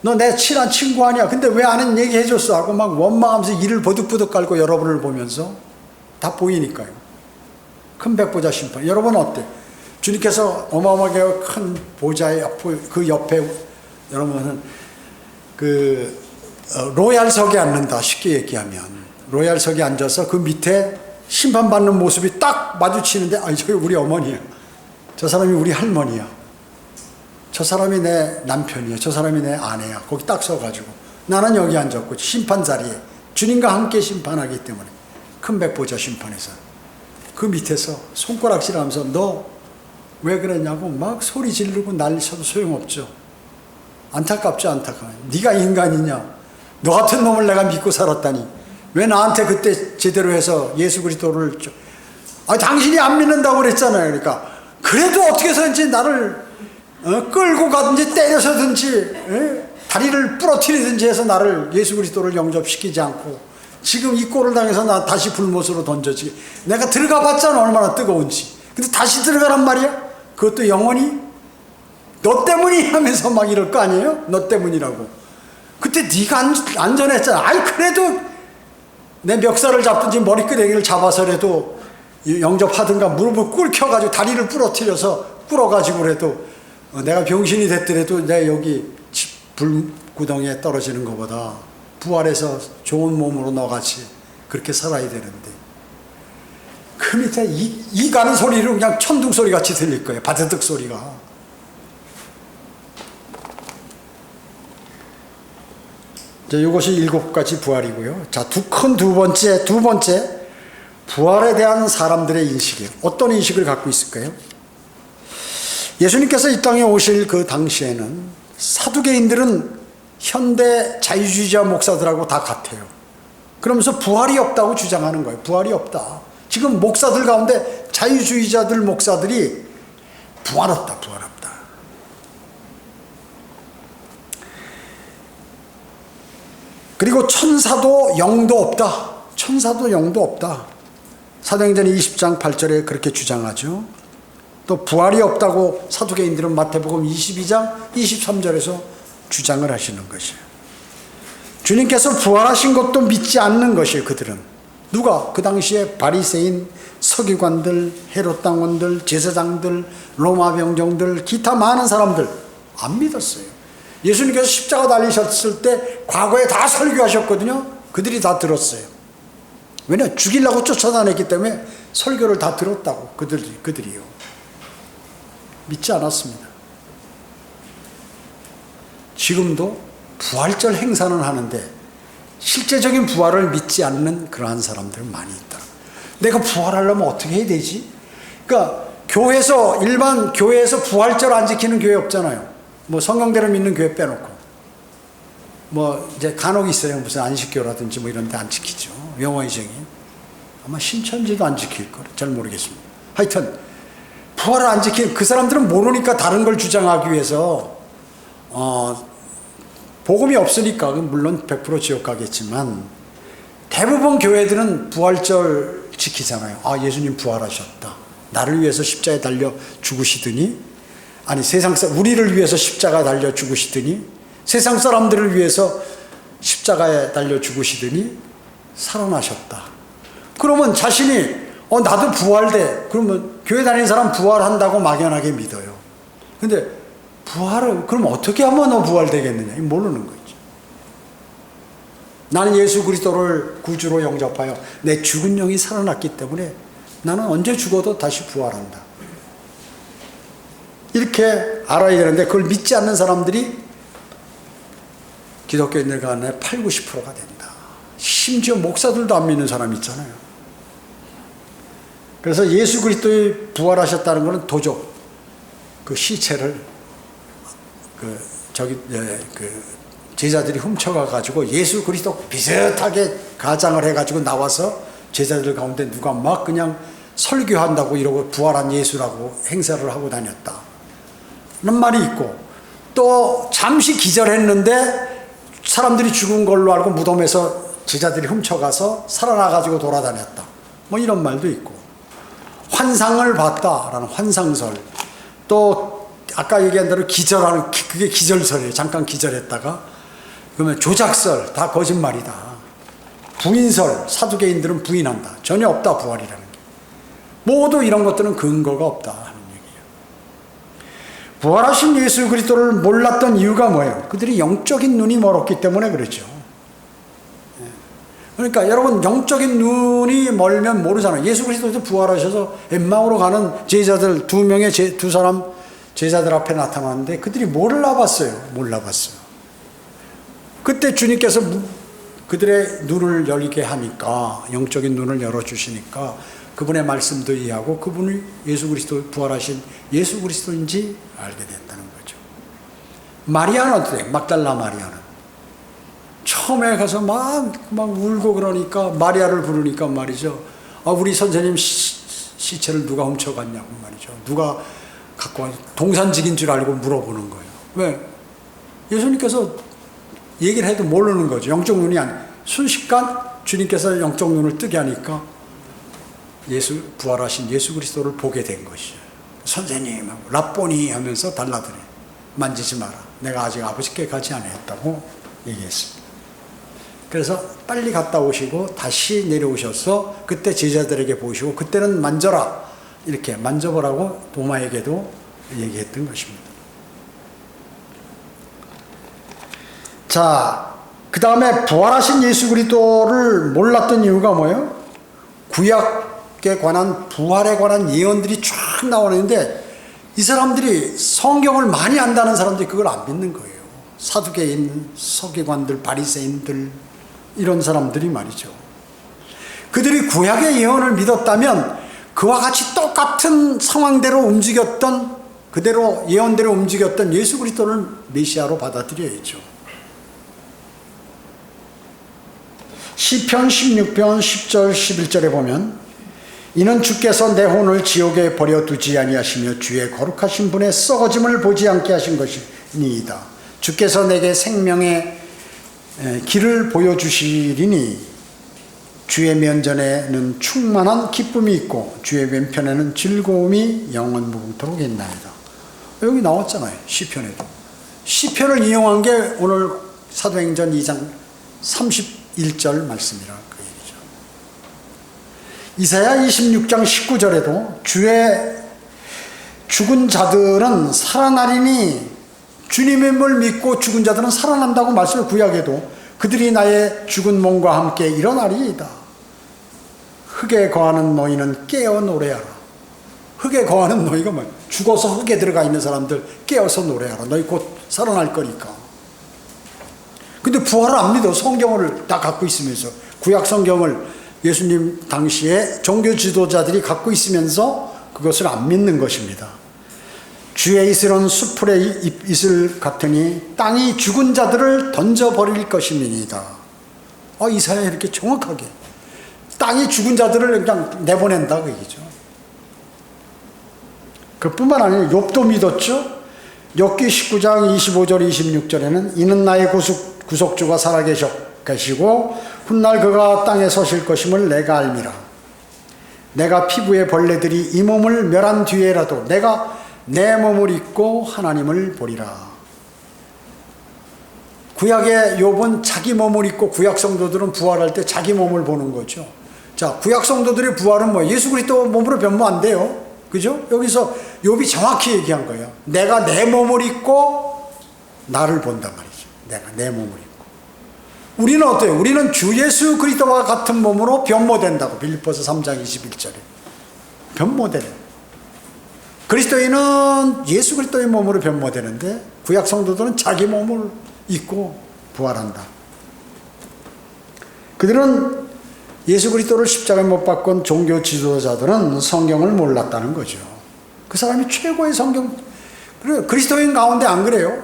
너 내 친한 친구 아니야. 근데 왜 안 얘기해줬어? 하고 막 원망하면서 이를 버득버득 깔고 여러분을 보면서 다 보이니까요. 큰 백보자 심판. 여러분 어때? 주님께서 어마어마하게 큰 보좌의 그 옆에 여러분은 로얄석에 앉는다. 쉽게 얘기하면 로얄석에 앉아서 그 밑에 심판받는 모습이 딱 마주치는데 저기 우리 어머니야. 저 사람이 우리 할머니야. 저 사람이 내 남편이야. 저 사람이 내 아내야. 거기 딱 서가지고 나는 여기 앉았고 심판 자리에 주님과 함께 심판하기 때문에 큰 백보자 심판에서 그 밑에서 손가락질하면서 너 왜 그랬냐고 막 소리 지르고 난리쳐도 소용없죠. 안타깝죠. 안타까워. 네가 인간이냐. 너 같은 놈을 내가 믿고 살았다니 왜 나한테 그때 제대로 해서 예수 그리스도를 당신이 안 믿는다고 그랬잖아요. 그러니까 그래도 어떻게 해서든지 나를 끌고 가든지 때려서든지 다리를 부러뜨리든지 해서 나를 예수 그리스도를 영접시키지 않고 지금 이 꼴을 당해서 나 다시 불못으로 던져지게. 내가 들어가 봤잖아. 얼마나 뜨거운지. 근데 다시 들어가란 말이야. 그것도 영원히 너 때문이 하면서 막 이럴 거 아니에요? 너 때문이라고. 그때 네가 안전했잖아. 그래도 내 멱살을 잡든지 머리끄댕이를 잡아서라도 영접하든가 무릎을 꿇혀가지고 다리를 부러뜨려서 꿇어가지고라도 내가 병신이 됐더라도 내 여기 불구덩이에 떨어지는 것보다 부활해서 좋은 몸으로 너같이 그렇게 살아야 되는데 그 밑에 이 가는 소리로 그냥 천둥 소리 같이 들릴 거예요. 바드득 소리가. 이것이 7가지 부활이고요. 자, 두 번째 부활에 대한 사람들의 인식이에요. 어떤 인식을 갖고 있을까요? 예수님께서 이 땅에 오실 그 당시에는 사두개인들은 현대 자유주의자 목사들하고 다 같아요. 그러면서 부활이 없다고 주장하는 거예요. 부활이 없다. 지금 목사들 가운데 자유주의자들 목사들이 부활 없다. 그리고 천사도 영도 없다. 사도행전 20장 8절에 그렇게 주장하죠. 또 부활이 없다고 사두개인들은 마태복음 22장 23절에서 주장을 하시는 것이에요. 주님께서 부활하신 것도 믿지 않는 것이에요. 그들은 누가? 그 당시에 바리새인, 서기관들, 헤롯 당원들, 제사장들, 로마 병정들, 기타 많은 사람들 안 믿었어요. 예수님께서 십자가 달리셨을 때 과거에 다 설교하셨거든요. 그들이 다 들었어요. 왜냐? 죽이려고 쫓아다녔기 때문에 설교를 다 들었다고. 그들이요. 믿지 않았습니다. 지금도 부활절 행사는 하는데 실제적인 부활을 믿지 않는 그러한 사람들 많이 있다. 내가 부활하려면 어떻게 해야 되지? 그러니까 일반 교회에서 부활절 안 지키는 교회 없잖아요. 뭐 성경대로 믿는 교회 빼놓고. 뭐 이제 간혹 있어요. 무슨 안식교라든지 뭐 이런 데 안 지키죠. 영어의정이. 아마 신천지도 안 지킬 거를 잘 모르겠습니다. 하여튼 부활을 안 지키는 그 사람들은 모르니까 다른 걸 주장하기 위해서 복음이 없으니까 물론 100% 지옥 가겠지만 대부분 교회들은 부활절 지키잖아요. 아, 예수님 부활하셨다. 나를 위해서 십자가에 달려 죽으시더니, 아니 우리를 위해서 십자가에 달려 죽으시더니, 세상 사람들을 위해서 십자가에 달려 죽으시더니 살아나셨다. 그러면 자신이 나도 부활돼. 그러면 교회 다니는 사람 부활한다고 막연하게 믿어요. 근데 부활을 그럼 어떻게 하면 너 부활되겠느냐? 모르는 거죠. 나는 예수 그리스도를 구주로 영접하여 내 죽은 영이 살아났기 때문에 나는 언제 죽어도 다시 부활한다. 이렇게 알아야 되는데 그걸 믿지 않는 사람들이 기독교인들 간에 80, 90%가 된다. 심지어 목사들도 안 믿는 사람 있잖아요. 그래서 예수 그리스도의 부활하셨다는 것은 도적 그 시체를 제자들이 훔쳐가 가지고 예수 그리스도 비슷하게 가장을 해 가지고 나와서 제자들 가운데 누가 막 그냥 설교한다고 이러고 부활한 예수라고 행사를 하고 다녔다. 그런 말이 있고, 또 잠시 기절했는데 사람들이 죽은 걸로 알고 무덤에서 제자들이 훔쳐가서 살아나 가지고 돌아다녔다. 뭐 이런 말도 있고, 환상을 봤다라는 환상설, 또 아까 얘기한 대로 기절하는, 그게 기절설이에요. 잠깐 기절했다가. 그러면 조작설, 다 거짓말이다. 부인설, 사두개인들은 부인한다. 전혀 없다, 부활이라는 게. 모두 이런 것들은 근거가 없다 하는 얘기예요. 부활하신 예수 그리스도를 몰랐던 이유가 뭐예요? 그들이 영적인 눈이 멀었기 때문에 그렇죠. 그러니까 여러분, 영적인 눈이 멀면 모르잖아요. 예수 그리스도도 부활하셔서 엠마오로 가는 제자들 두 사람 제자들 앞에 나타났는데 그들이 몰라봤어요. 그때 주님께서 그들의 눈을 열게 하니까, 영적인 눈을 열어주시니까 그분의 말씀도 이해하고 그분이 예수 그리스도, 부활하신 예수 그리스도인지 알게 됐다는 거죠. 마리아는 어때? 막달라 마리아는 처음에 가서 막 울고 그러니까 마리아를 부르니까 말이죠. 우리 선생님 시체를 누가 훔쳐갔냐고 말이죠. 누가 갖고 와? 동산직인 줄 알고 물어보는 거예요. 왜? 예수님께서 얘기를 해도 모르는 거죠. 영적 눈이 순식간 주님께서 영적 눈을 뜨게 하니까 부활하신 예수 그리스도를 보게 된 것이죠. 선생님, 라보니 하면서 달라드려. 만지지 마라. 내가 아직 아버지께 가지 않았다고 얘기했습니다. 그래서 빨리 갔다 오시고 다시 내려오셔서 그때 제자들에게 보시고, 그때는 만져라, 이렇게 만져보라고 도마에게도 얘기했던 것입니다. 자, 그 다음에 부활하신 예수 그리스도를 몰랐던 이유가 뭐예요? 구약에 관한, 부활에 관한 예언들이 쫙 나오는데 이 사람들이 성경을 많이 안다는 사람들이 그걸 안 믿는 거예요. 사두개인, 서기관들, 바리새인들, 이런 사람들이 말이죠. 그들이 구약의 예언을 믿었다면 그와 같이 똑같은 상황대로 움직였던, 그대로 예언대로 움직였던 예수 그리스도를 메시아로 받아들여야죠. 시편 16편 10절 11절에 보면, 이는 주께서 내 혼을 지옥에 버려두지 아니하시며 주의 거룩하신 분의 썩어짐을 보지 않게 하신 것이니이다. 주께서 내게 생명의 길을 보여주시리니 주의 면전에는 충만한 기쁨이 있고 주의 왼편에는 즐거움이 영원 무궁토록 있나이다. 여기 나왔잖아요. 시편에도. 시편을 인용한 게 오늘 사도행전 2장 31절 말씀이라 그 얘기죠. 이사야 26장 19절에도 주의 죽은 자들은 살아나리니, 주님의 을 믿고 죽은 자들은 살아난다고 말씀을 구약에도 그들이 나의 죽은 몸과 함께 일어나리이다. 흙에 거하는 너희는 깨어 노래하라. 흙에 거하는 너희가 뭐야? 죽어서 흙에 들어가 있는 사람들 깨어서 노래하라. 너희 곧 살아날 거니까. 근데 부활을 안 믿어. 성경을 다 갖고 있으면서, 구약 성경을 예수님 당시에 종교 지도자들이 갖고 있으면서 그것을 안 믿는 것입니다. 주의 이슬은 수풀의 이슬 같으니 땅이 죽은 자들을 던져버릴 것임이니이다. 이사야 이렇게 정확하게 땅이 죽은 자들을 그냥 내보낸다 그 얘기죠. 그뿐만 아니라 욥도 믿었죠. 욥기 19장 25절 26절에는 이는 나의 구속주가 살아계시고 훗날 그가 땅에 서실 것임을 내가 알미라. 내가 피부의 벌레들이 이 몸을 멸한 뒤에라도 내가 내 몸을 입고 하나님을 보리라. 구약의 욥은 자기 몸을 입고, 구약 성도들은 부활할 때 자기 몸을 보는 거죠. 자, 구약 성도들의 부활은 뭐 예수 그리스도 몸으로 변모 안 돼요. 그죠? 여기서 욥이 정확히 얘기한 거예요. 내가 내 몸을 입고 나를 본단 말이죠. 내가 내 몸을 입고. 우리는 어때요? 우리는 주 예수 그리스도와 같은 몸으로 변모된다고. 빌립보서 3장 21절에 변모되는. 그리스도인은 예수 그리스도의 몸으로 변모되는데 구약 성도들은 자기 몸을 입고 부활한다. 그들은 예수 그리스도를 십자가에 못 박은 종교 지도자들은 성경을 몰랐다는 거죠. 그 사람이 최고의 성경, 그래요. 그리스도인 가운데 안 그래요?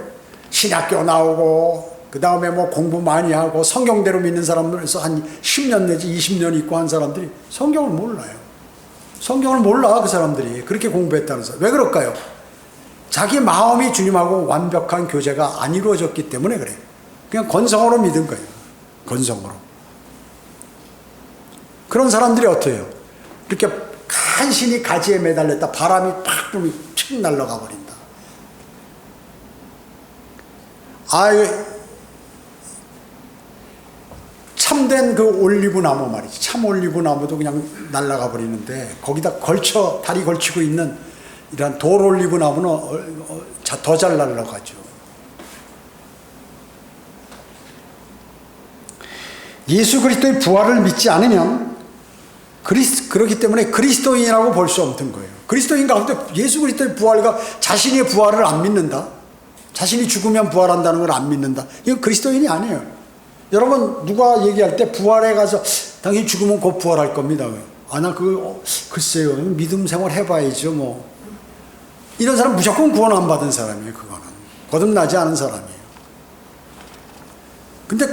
신학교 나오고 그 다음에 뭐 공부 많이 하고 성경대로 믿는 사람들에서 한 10년 내지 20년 있고 한 사람들이 성경을 몰라요. 성경을 몰라. 그 사람들이 그렇게 공부했다는 사람. 왜 그럴까요? 자기 마음이 주님하고 완벽한 교제가 안 이루어졌기 때문에 그래요. 그냥 건성으로 믿은 거예요. 건성으로. 그런 사람들이 어때요? 이렇게 간신히 가지에 매달렸다 바람이 팍 불면 칙 날아가 버린다. 참된 그 올리브 나무 말이지. 참 올리브 나무도 그냥 날아가 버리는데 거기다 다리 걸치고 있는 이런 돌 올리브 나무는 더 잘 날아가죠. 예수 그리스도의 부활을 믿지 않으면 그렇기 때문에 그리스도인이라고 볼 수 없는 거예요. 그리스도인 가운데 예수 그리스도의 부활과 자신의 부활을 안 믿는다. 자신이 죽으면 부활한다는 걸 안 믿는다. 이건 그리스도인이 아니에요. 여러분 누가 얘기할 때 부활해 가서 당연히 죽으면 곧 부활할 겁니다. 나 글쎄요. 믿음 생활 해봐야죠. 뭐 이런 사람 무조건 구원 안 받은 사람이에요. 그거는 거듭나지 않은 사람이에요. 근데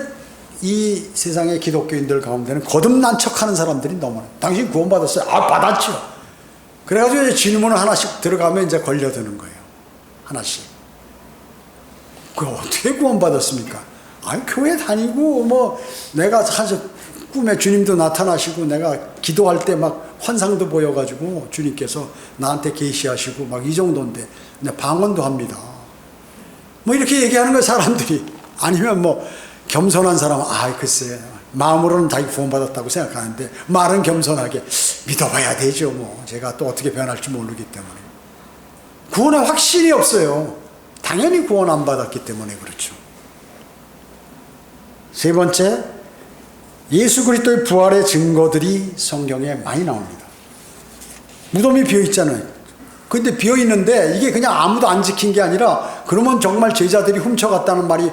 이 세상의 기독교인들 가운데는 거듭난 척하는 사람들이 너무 많아요. 당신 구원 받았어요? 받았죠. 그래가지고 이제 질문을 하나씩 들어가면 이제 걸려드는 거예요. 하나씩. 그 어떻게 구원 받았습니까? 교회 다니고 뭐 내가 사실 꿈에 주님도 나타나시고 내가 기도할 때 막 환상도 보여가지고 주님께서 나한테 계시하시고 막 이 정도인데 방언도 합니다. 뭐 이렇게 얘기하는 거예요, 사람들이. 아니면 뭐 겸손한 사람은 글쎄 마음으로는 자기 구원받았다고 생각하는데 말은 겸손하게 믿어봐야 되죠. 뭐 제가 또 어떻게 변할지 모르기 때문에. 구원에 확신이 없어요. 당연히 구원 안 받았기 때문에 그렇죠. 세 번째, 예수 그리스도의 부활의 증거들이 성경에 많이 나옵니다. 무덤이 비어있잖아요. 근데 비어있는데 이게 그냥 아무도 안 지킨 게 아니라 그러면 정말 제자들이 훔쳐갔다는 말이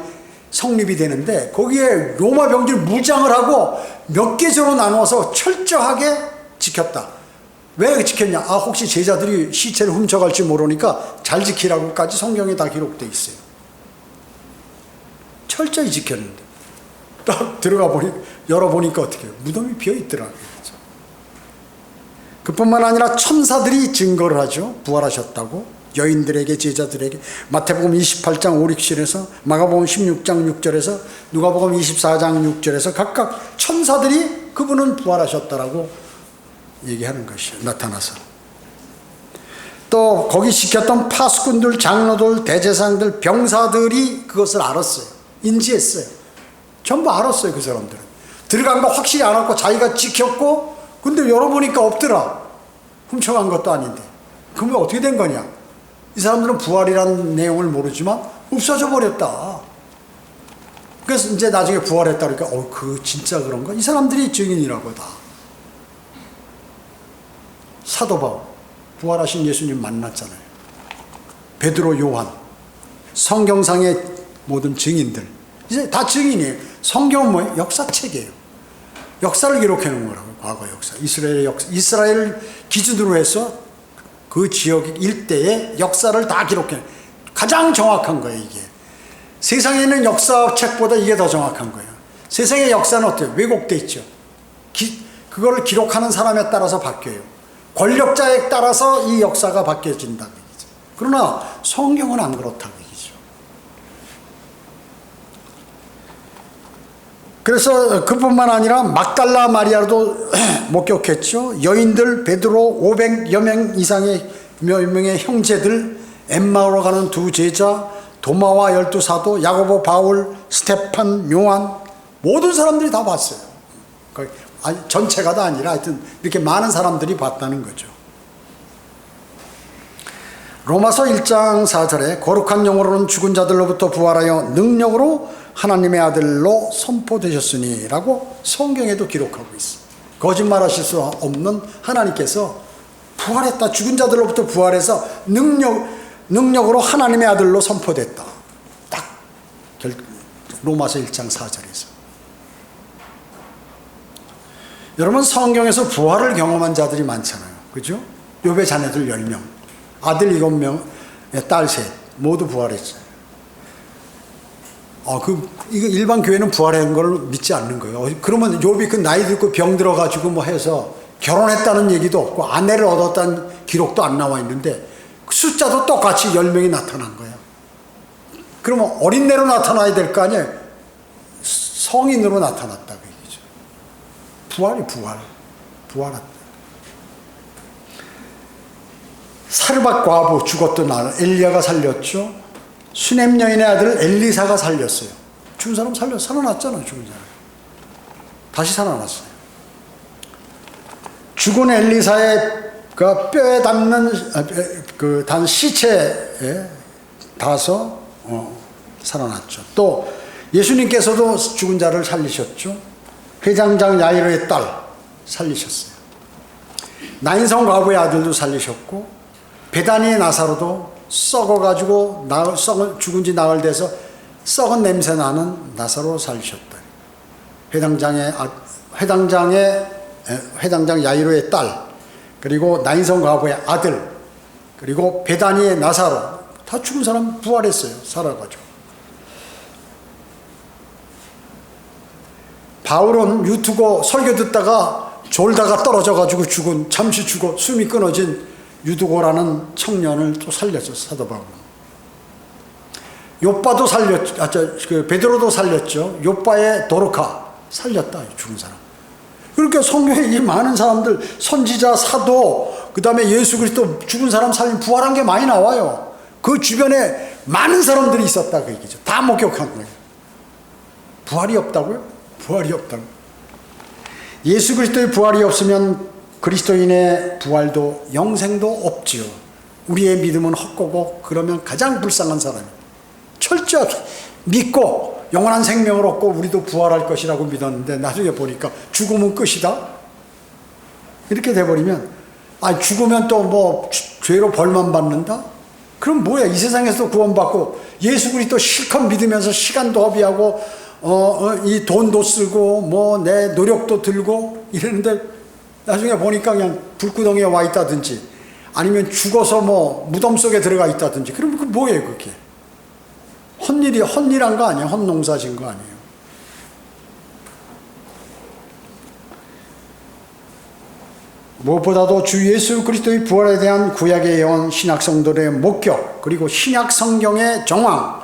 성립이 되는데 거기에 로마 병들이 무장을 하고 몇 계절로 나눠서 철저하게 지켰다. 왜 지켰냐? 혹시 제자들이 시체를 훔쳐갈지 모르니까 잘 지키라고까지 성경에 다 기록되어 있어요. 철저히 지켰는데 딱 열어보니까 어떻게 해요? 무덤이 비어있더라고요. 그뿐만 아니라 천사들이 증거를 하죠. 부활하셨다고. 여인들에게, 제자들에게. 마태복음 28장 5, 6절에서, 마가복음 16장 6절에서, 누가복음 24장 6절에서 각각 천사들이 그분은 부활하셨다라고 얘기하는 것이에요. 나타나서. 또 거기 지켰던 파수꾼들, 장로들, 대제사장들, 병사들이 그것을 알았어요. 인지했어요. 전부 알았어요. 그 사람들은. 들어간 거 확실히 알았고 자기가 지켰고 근데 열어보니까 없더라. 훔쳐간 것도 아닌데. 그러면 어떻게 된 거냐? 이 사람들은 부활이라는 내용을 모르지만 없어져 버렸다. 그래서 이제 나중에 부활했다 그러니까 그 진짜 그런가? 이 사람들이 증인이라고 다. 사도 바울 부활하신 예수님 만났잖아요. 베드로, 요한, 성경상의 모든 증인들 이제 다 증인이에요. 성경은 뭐예요? 역사책이에요. 역사를 기록해 놓은 거라고요. 과거 역사, 이스라엘의 역사, 이스라엘 기준으로 해서 그 지역 일대의 역사를 다 기록해. 가장 정확한 거예요. 이게 세상에 있는 역사책보다 이게 더 정확한 거예요. 세상의 역사는 어때요? 왜곡돼 있죠. 그거를 기록하는 사람에 따라서 바뀌어요. 권력자에 따라서 이 역사가 바뀌어진다. 그러나 성경은 안 그렇다고 얘기죠. 그래서 그뿐만 아니라 막달라 마리아도 목격했죠. 여인들 베드로 500여 명 이상의 몇 명의 형제들, 엠마오로 가는 두 제자, 도마와 12사도, 야고보, 바울, 스테판, 요한 모든 사람들이 다 봤어요. 아니, 전체가 다 아니라 하여튼 이렇게 많은 사람들이 봤다는 거죠. 로마서 1장 4절에 거룩한 영으로는 죽은 자들로부터 부활하여 능력으로 하나님의 아들로 선포되셨으니 라고 성경에도 기록하고 있어요. 거짓말하실 수 없는 하나님께서 부활했다. 죽은 자들로부터 부활해서 능력으로 하나님의 아들로 선포됐다. 딱 로마서 1장 4절에서. 여러분 성경에서 부활을 경험한 자들이 많잖아요. 그죠? 욥의 자녀들 10명, 아들 7명, 딸 3, 모두 부활했어요. 이거 일반 교회는 부활한 걸 믿지 않는 거예요. 그러면 욥이 그 나이 들고 병 들어가지고 뭐 해서 결혼했다는 얘기도 없고 아내를 얻었다는 기록도 안 나와 있는데 숫자도 똑같이 10명이 나타난 거예요. 그러면 어린애로 나타나야 될 거 아니에요? 성인으로 나타났다. 부활이 부활했다. 사르밧 과부 죽었던 날 엘리야가 살렸죠. 수넴 여인의 아들 엘리사가 살렸어요. 죽은 사람 살아났잖아요. 죽은 사람 다시 살아났어요. 죽은 엘리사의 그 뼈에 닿는 단 시체에 닿아서 살아났죠. 또 예수님께서도 죽은 자를 살리셨죠. 회장장 야이로의 딸 살리셨어요. 나인성 과부의 아들도 살리셨고 베다니의 나사로도 썩어가지고 죽은 지 나흘 돼서 썩은 냄새 나는 나사로 살리셨다. 회당장 야이로의 딸, 그리고 나인성 과부의 아들, 그리고 베다니의 나사로 다 죽은 사람 부활했어요. 살아가지고. 바울은 유투고 설교 듣다가 졸다가 떨어져가지고 잠시 죽어 숨이 끊어진 유두고라는 청년을 또 살렸죠. 사도 바울은. 요빠도 살렸죠. 베드로도 살렸죠. 요빠의 도르카 살렸다. 죽은 사람. 그러니까 성경에 이 많은 사람들, 선지자, 사도, 그 다음에 예수 그리스도 죽은 사람 살린 부활한 게 많이 나와요. 그 주변에 많은 사람들이 있었다 그 얘기죠. 다 목격한 거예요. 부활이 없다고요? 부활이 없다고. 예수 그리스도의 부활이 없으면 그리스도인의 부활도 영생도 없지요. 우리의 믿음은 헛되고 그러면 가장 불쌍한 사람이 철저하게 믿고 영원한 생명을 얻고 우리도 부활할 것이라고 믿었는데 나중에 보니까 죽으면 끝이다. 이렇게 돼버리면 죽으면 또 뭐 죄로 벌만 받는다? 그럼 뭐야? 이 세상에서도 구원받고 예수 그리스도 실컷 믿으면서 시간도 허비하고 이 돈도 쓰고 뭐 내 노력도 들고 이러는데 나중에 보니까 그냥 불구덩이에 와 있다든지 아니면 죽어서 뭐 무덤 속에 들어가 있다든지 그러면 그 뭐예요 그게? 헛일한 거 아니에요? 헛농사 진 거 아니에요? 무엇보다도 주 예수 그리스도의 부활에 대한 구약의 예언, 신약 성도들의 목격, 그리고 신약 성경의 정황,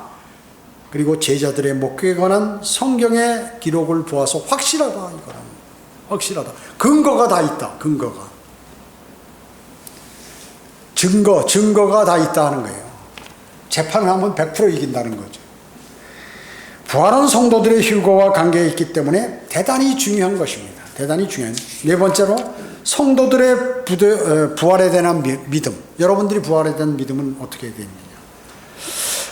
그리고 제자들의 목격에 관한 성경의 기록을 보아서 확실하다 이거는. 확실하다. 근거가 다 있다. 증거가 다 있다는 거예요. 재판을 하면 100% 이긴다는 거죠. 부활은 성도들의 휴거와 관계에 있기 때문에 대단히 중요한 것입니다. 대단히 중요한. 네 번째로 성도들의 부활에 대한 믿음, 여러분들이 부활에 대한 믿음은 어떻게 되느냐?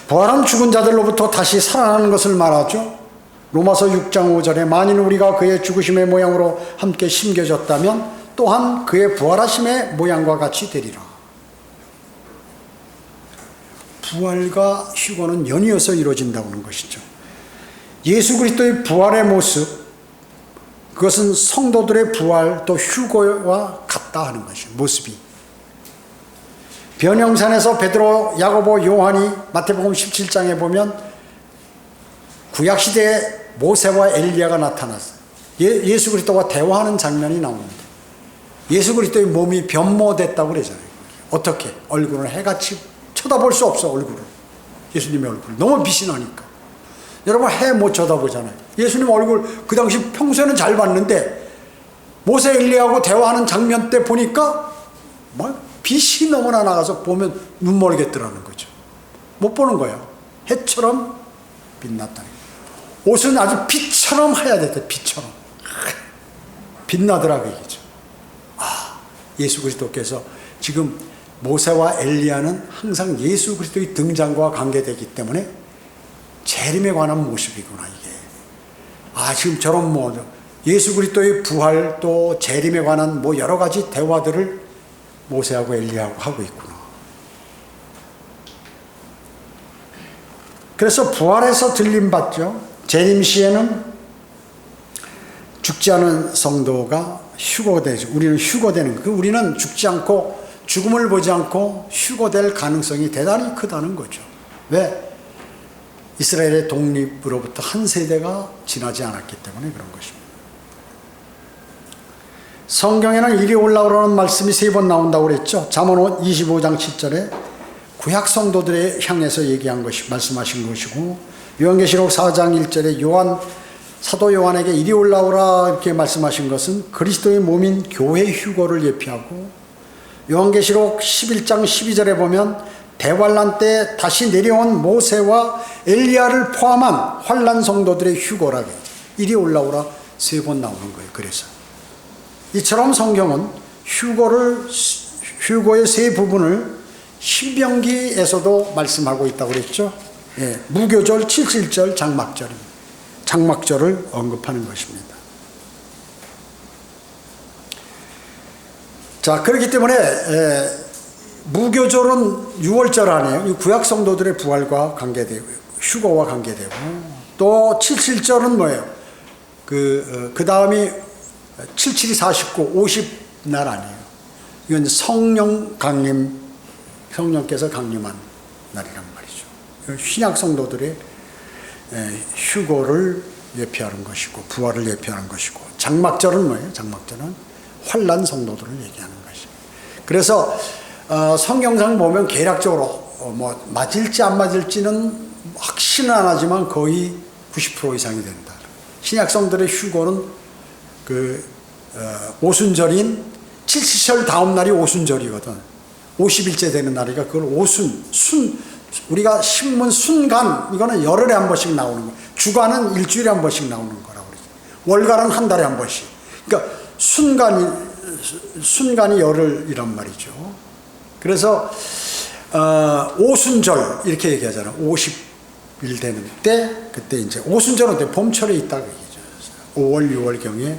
부활한 죽은 자들로부터 다시 살아나는 것을 말하죠. 로마서 6장 5절에 만일 우리가 그의 죽으심의 모양으로 함께 심겨졌다면 또한 그의 부활하심의 모양과 같이 되리라. 부활과 휴거는 연이어서 이루어진다고 하는 것이죠. 예수 그리스도의 부활의 모습, 그것은 성도들의 부활 또 휴거와 같다 하는 것이에요. 모습이. 변형산에서 베드로, 야고보, 요한이 마태복음 17장에 보면 구약시대에 모세와 엘리야가 나타났어요. 예수 그리스도와 대화하는 장면이 나옵니다. 예수 그리스도의 몸이 변모됐다고 그러잖아요. 어떻게? 얼굴을 해같이 쳐다볼 수 없어, 얼굴을. 예수님의 얼굴. 너무 빛이 나니까. 여러분 해 못 쳐다보잖아요. 예수님 얼굴 그 당시 평소에는 잘 봤는데 모세 엘리야하고 대화하는 장면 때 보니까 뭐 빛이 너무나 나가서 보면 눈멀겠더라는 거죠. 못 보는 거예요. 해처럼 빛났다니. 옷은 아주 빛처럼 하야 됐대. 빛처럼 빛나더라고 이거죠. 아, 예수 그리스도께서 지금 모세와 엘리야는 항상 예수 그리스도의 등장과 관계되기 때문에 재림에 관한 모습이구나 이게. 아, 지금 저런 예수 그리스도의 부활 또 재림에 관한 여러 가지 대화들을 모세하고 엘리야하고 하고 있구나. 그래서 부활에서 들림 받죠. 재림 시에는 죽지 않은 성도가 휴거되죠. 우리는 휴거되는 거. 우리는 죽지 않고 죽음을 보지 않고 휴거될 가능성이 대단히 크다는 거죠. 왜? 이스라엘의 독립으로부터 한 세대가 지나지 않았기 때문에 그런 것입니다. 성경에는 이리 올라오라는 말씀이 3번 나온다고 그랬죠. 잠언 25장 7절에 구약 성도들에 향해서 얘기한 것이 말씀하신 것이고, 요한계시록 4장 1절에 사도 요한에게 이리 올라오라 이렇게 말씀하신 것은 그리스도의 몸인 교회 휴거를 예표하고, 요한계시록 11장 12절에 보면 대환란 때 다시 내려온 모세와 엘리야를 포함한 환란 성도들의 휴거라고 이리 올라오라 3번 나오는 거예요. 그래서 이처럼 성경은 휴거의 3 부분을 신명기에서도 말씀하고 있다고 그랬죠. 예, 무교절, 칠칠절, 장막절입니다. 장막절을 언급하는 것입니다. 자, 그렇기 때문에 무교절은 6월절 아니에요. 구약 성도들의 부활과 관계되고 휴거와 관계되고, 또 칠칠절은 뭐예요? 그 다음이 77이 49, 50날 아니에요. 이건 성령께서 강림한 날이란 말이죠. 신약 성도들의 휴거를 예표하는 것이고 부활을 예표하는 것이고, 장막절은 뭐예요? 장막절은 환난 성도들을 얘기하는 것이에요. 그래서 성경상 보면 개략적으로 맞을지 안 맞을지는 확신은 안 하지만 거의 90% 이상이 된다. 신약 성도들의 휴거는 오순절인 칠칠절 다음 날이 오순절이거든. 50일째 되는 날이니까 그걸 우리가 신문 순간, 이거는 열흘에 한 번씩 나오는 거예요. 주간은 일주일에 한 번씩 나오는 거라고 그러죠. 월간은 한 달에 한 번씩. 그러니까 순간이 열흘이란 말이죠. 그래서 오순절 이렇게 얘기하잖아요. 50일 되는 때, 그때 이제 오순절은 봄철에 있다고 얘기죠. 5월, 6월 경에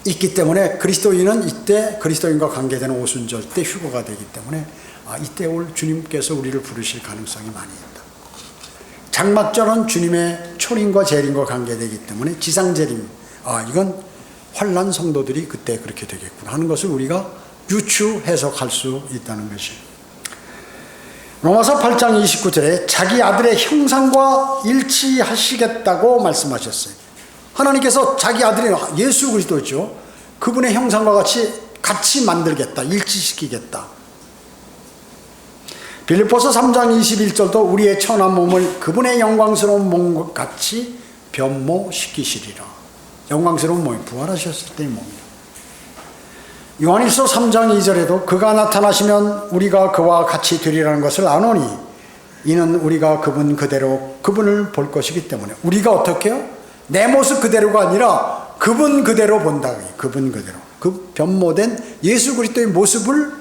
있기 때문에 그리스도인은 이때 그리스도인과 관계되는 오순절 때 휴거가 되기 때문에 이때 올 주님께서 우리를 부르실 가능성이 많이 있다. 장막절은 주님의 초림과 재림과 관계되기 때문에 지상재림, 이건 환난 성도들이 그때 그렇게 되겠구나 하는 것을 우리가 유추 해석할 수 있다는 것이에요. 로마서 8장 29절에 자기 아들의 형상과 일치하시겠다고 말씀하셨어요. 하나님께서 자기 아들이 예수 그리스도죠. 그분의 형상과 같이 만들겠다, 일치시키겠다. 빌립보서 3장 21절도 우리의 천한 몸을 그분의 영광스러운 몸과 같이 변모시키시리라. 영광스러운 몸이 부활하셨을 때의 몸이라. 요한일서 3장 2절에도 그가 나타나시면 우리가 그와 같이 되리라는 것을 아노니 이는 우리가 그분을 볼 것이기 때문에. 우리가 어떻게 해요? 내 모습 그대로가 아니라 그분 그대로 본다. 그분 그대로. 그 변모된 예수 그리스도의 모습을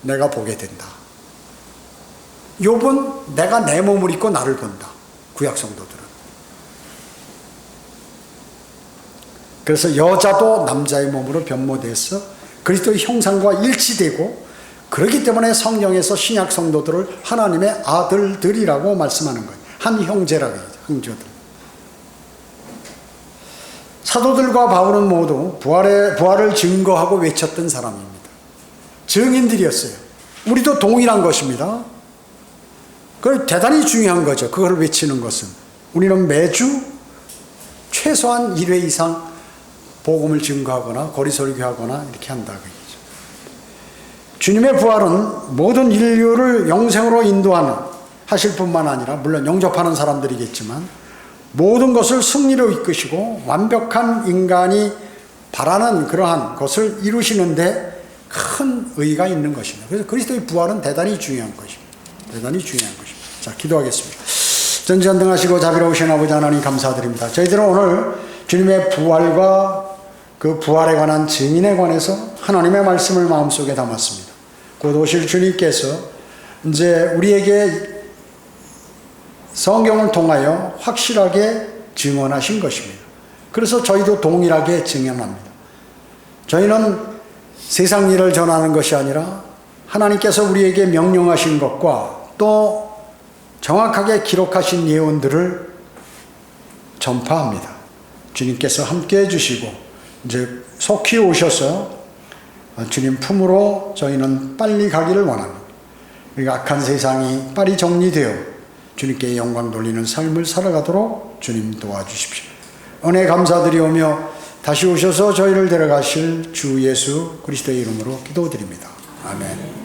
내가 보게 된다. 욥은 내가 내 몸을 입고 나를 본다. 구약 성도들은. 그래서 여자도 남자의 몸으로 변모돼서 그리스도의 형상과 일치되고, 그렇기 때문에 성경에서 신약 성도들을 하나님의 아들들이라고 말씀하는 거예요. 한 형제라고 해요. 형제들. 사도들과 바울은 모두 부활을 증거하고 외쳤던 사람입니다. 증인들이었어요. 우리도 동일한 것입니다. 그걸 대단히 중요한 거죠. 그걸 외치는 것은. 우리는 매주 최소한 1회 이상 복음을 증거하거나 거리설교하거나 이렇게 한다고 얘기죠. 주님의 부활은 모든 인류를 영생으로 인도하는 하실 뿐만 아니라, 물론 영접하는 사람들이겠지만, 모든 것을 승리로 이끄시고 완벽한 인간이 바라는 그러한 것을 이루시는데 큰 의의가 있는 것입니다. 그래서 그리스도의 부활은 대단히 중요한 것입니다. 대단히 중요한 것입니다. 자, 기도하겠습니다. 전지전능하시고 자비로우신 아버지 하나님 감사드립니다. 저희들은 오늘 주님의 부활과 그 부활에 관한 증인에 관해서 하나님의 말씀을 마음속에 담았습니다. 곧 오실 주님께서 이제 우리에게 성경을 통하여 확실하게 증언하신 것입니다. 그래서 저희도 동일하게 증언합니다. 저희는 세상 일을 전하는 것이 아니라 하나님께서 우리에게 명령하신 것과 또 정확하게 기록하신 예언들을 전파합니다. 주님께서 함께 해주시고 이제 속히 오셔서 주님 품으로 저희는 빨리 가기를 원합니다. 우리가 악한 세상이 빨리 정리되어 주님께 영광 돌리는 삶을 살아가도록 주님 도와주십시오. 은혜 감사드리오며 다시 오셔서 저희를 데려가실 주 예수 그리스도의 이름으로 기도드립니다. 아멘.